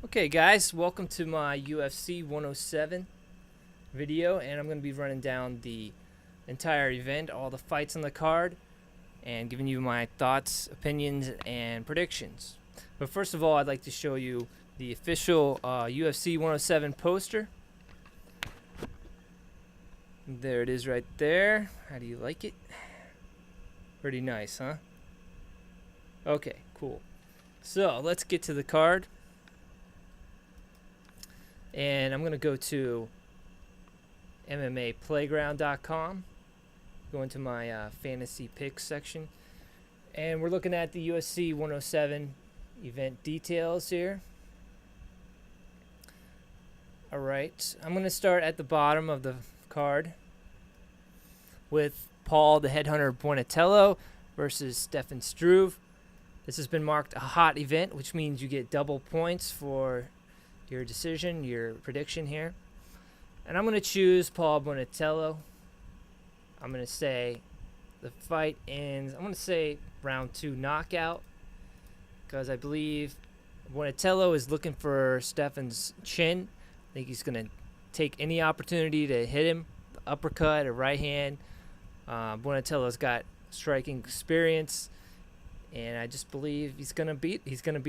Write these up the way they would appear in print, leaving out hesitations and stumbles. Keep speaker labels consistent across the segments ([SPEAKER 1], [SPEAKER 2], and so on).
[SPEAKER 1] Okay guys, welcome to my UFC 107 video, and I'm going to be running down the entire event, all the fights on the card, and giving you my thoughts, opinions, and predictions. But first of all, I'd like to show you the official UFC 107 poster. There it is right there. How do you like it? Pretty nice, huh? Okay, cool. So let's get to the card. And I'm going to go to MMA Playground.com, go into my fantasy picks section, and we're looking at the UFC 107 event details here. Alright, I'm going to start at the bottom of the card with Paul the Headhunter Otello versus Stefan Struve. This has been marked a hot event, which means you get double points for your decision, your prediction here. And I'm going to choose Paul Bonatello. I'm going to say the fight ends, I'm going to say round 2 knockout, because I believe Bonatello is looking for Stefan's chin. I think he's going to take any opportunity to hit him, the uppercut or right hand. Bonatello's got striking experience, and I just believe he's going to beat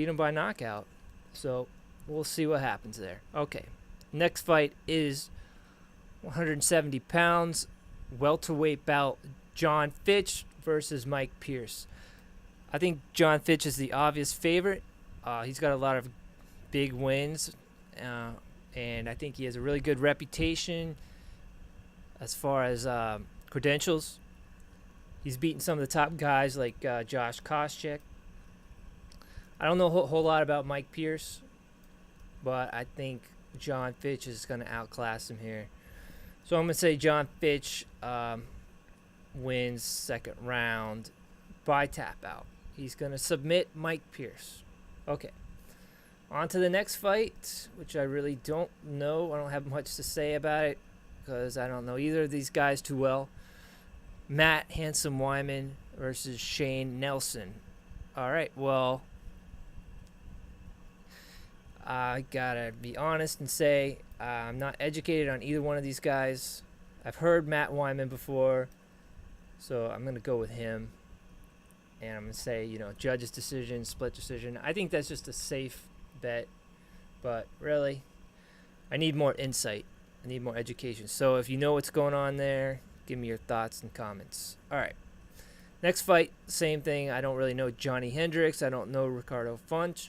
[SPEAKER 1] him by knockout. So we'll see what happens there. Okay, next fight is 170 pounds, welterweight bout, John Fitch versus Mike Pierce. I think John Fitch is the obvious favorite. He's got a lot of big wins, and I think he has a really good reputation as far as credentials. He's beaten some of the top guys like Josh Koscheck. I don't know a whole lot about Mike Pierce, but I think John Fitch is going to outclass him here. So I'm going to say John Fitch wins second round by tap out. He's going to submit Mike Pierce. Okay. On to the next fight, which I really don't know. I don't have much to say about it because I don't know either of these guys too well. Matt Handsome Wiman versus Shane Nelson. All right, well, I gotta be honest and say I'm not educated on either one of these guys. I've heard Matt Wiman before, so I'm gonna go with him. And I'm gonna say, judge's decision, split decision. I think that's just a safe bet, but really, I need more insight. I need more education. So if you know what's going on there, give me your thoughts and comments. All right. Next fight, same thing. I don't really know Johnny Hendricks. I don't know Ricardo Funch.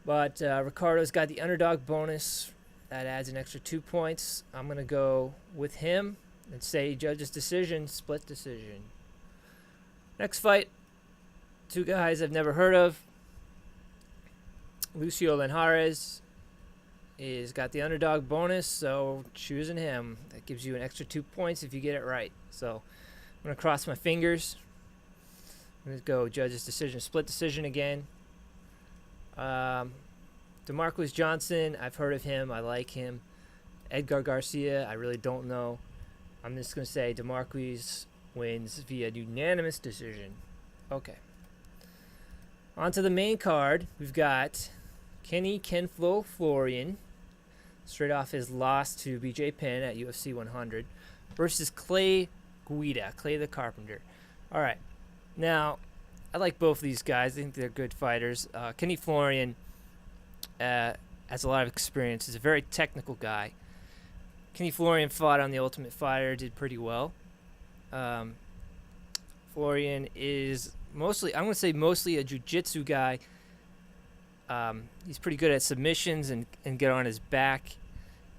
[SPEAKER 1] But Ricardo's got the underdog bonus. That adds an extra 2 points. I'm going to go with him and say judge's decision, split decision. Next fight, two guys I've never heard of. Lucio Linares is got the underdog bonus, so choosing him. That gives you an extra 2 points if you get it right. So I'm going to cross my fingers. I'm going to go judge's decision, split decision again. DeMarcus Johnson, I've heard of him. I like him. Edgar Garcia, I really don't know. I'm just going to say DeMarcus wins via unanimous decision. Okay. On to the main card. We've got Kenflo Florian, straight off his loss to BJ Penn at UFC 100, versus Clay Guida, Clay the Carpenter. All right. Now, I like both of these guys. I think they're good fighters. Kenny Florian has a lot of experience. He's a very technical guy. Kenny Florian fought on The Ultimate Fighter, did pretty well. Florian is mostly a jiu-jitsu guy. He's pretty good at submissions and get on his back,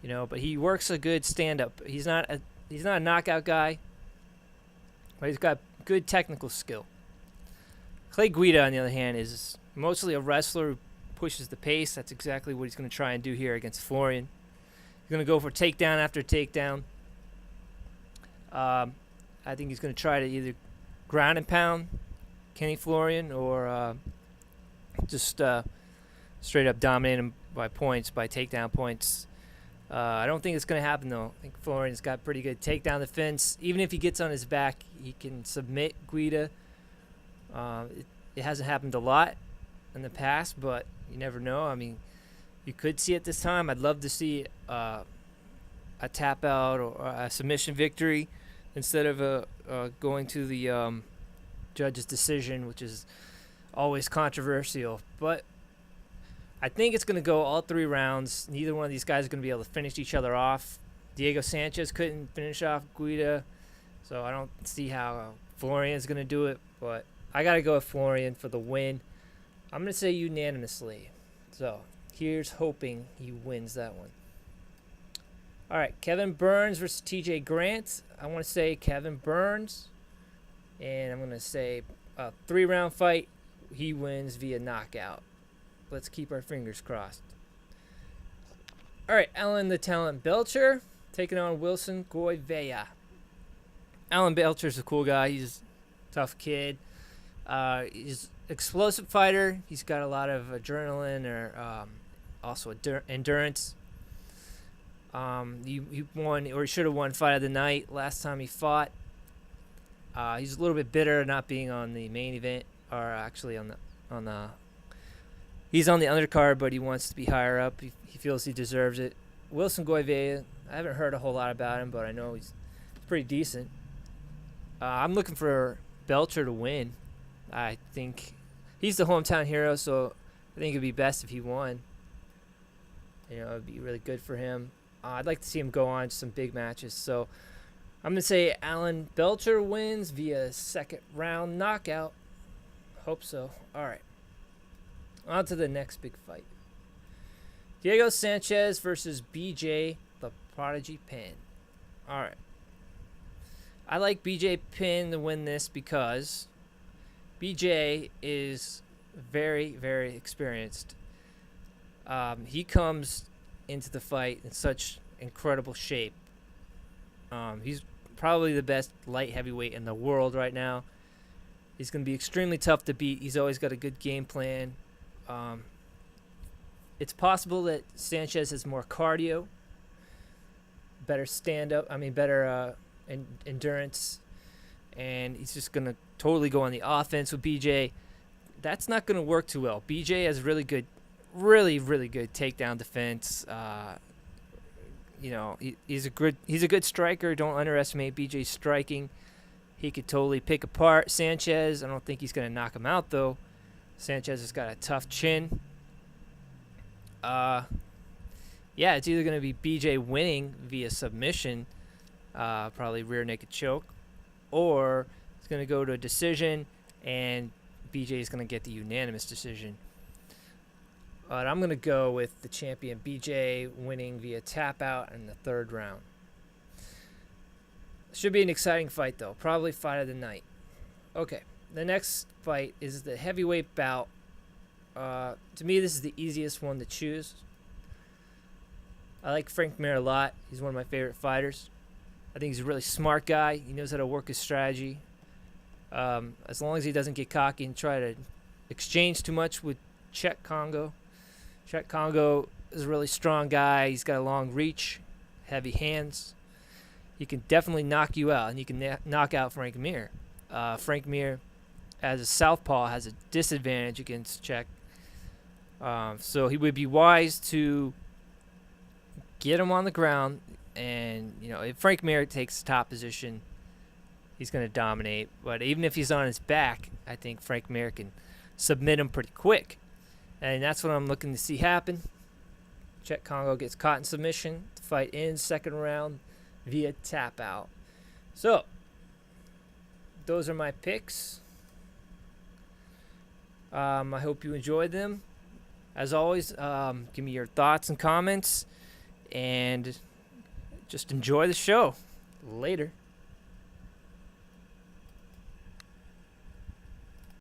[SPEAKER 1] but he works a good stand-up. He's not a knockout guy, but he's got good technical skill. Clay Guida, on the other hand, is mostly a wrestler who pushes the pace. That's exactly what he's going to try and do here against Florian. He's going to go for takedown after takedown. I think he's going to try to either ground and pound Kenny Florian or just straight up dominate him by points, by takedown points. I don't think it's going to happen, though. I think Florian's got pretty good takedown defense. Even if he gets on his back, he can submit Guida. It hasn't happened a lot in the past, but you never know. I mean, you could see it this time. I'd love to see a tap out or a submission victory instead of going to the judge's decision, which is always controversial. But I think it's going to go all 3 rounds. Neither one of these guys is going to be able to finish each other off. Diego Sanchez couldn't finish off Guida, so I don't see how Florian is going to do it. But I got to go with Florian for the win. I'm going to say unanimously. So here's hoping he wins that one. All right, Kevin Burns versus TJ Grant. I want to say Kevin Burns. And I'm going to say a 3-round fight. He wins via knockout. Let's keep our fingers crossed. All right, Alan the Talent Belcher taking on Wilson Goid. Alan Belcher's a cool guy. He's a tough kid. He's an explosive fighter. He's got a lot of adrenaline or also endurance. He won, or he should have won Fight of the Night last time he fought. He's a little bit bitter not being on the main event, or actually on the. He's on the undercard, but he wants to be higher up. He feels he deserves it. Wilson Goid, I haven't heard a whole lot about him, but I know he's pretty decent. I'm looking for Belcher to win. I think he's the hometown hero, so I think it'd be best if he won. It'd be really good for him. I'd like to see him go on to some big matches. So I'm going to say Alan Belcher wins via 2nd round knockout. Hope so. All right. On to the next big fight. Diego Sanchez versus BJ, the Prodigy Penn. All right. I like BJ Penn to win this because BJ is very, very experienced. He comes into the fight in such incredible shape. He's probably the best light heavyweight in the world right now. He's going to be extremely tough to beat. He's always got a good game plan. It's possible that Sanchez has more cardio, better better endurance, and he's just going to totally go on the offense with BJ. That's not going to work too well. BJ has really good takedown defense. He's a good striker. Don't underestimate BJ's striking. He could totally pick apart Sanchez. I don't think he's going to knock him out, though. Sanchez has got a tough chin. It's either going to be BJ winning via submission, probably rear naked choke, or it's going to go to a decision, and BJ is going to get the unanimous decision. But I'm going to go with the champion BJ winning via tap out in the 3rd round. Should be an exciting fight, though. Probably Fight of the Night. Okay, the next fight is the heavyweight bout. To me, this is the easiest one to choose. I like Frank Mir a lot. He's one of my favorite fighters. I think he's a really smart guy. He knows how to work his strategy. As long as he doesn't get cocky and try to exchange too much with Kongo. Kongo is a really strong guy. He's got a long reach, heavy hands. He can definitely knock you out, and he can knock out Frank Mir. Frank Mir, as a southpaw, has a disadvantage against Czech. So he would be wise to get him on the ground, and if Frank Mir takes the top position, he's going to dominate. But even if he's on his back, I think Frank Mir can submit him pretty quick. And that's what I'm looking to see happen. Kongo gets caught in submission. The fight ends 2nd round via tap out. So, those are my picks. I hope you enjoyed them. As always, give me your thoughts and comments. And just enjoy the show. Later.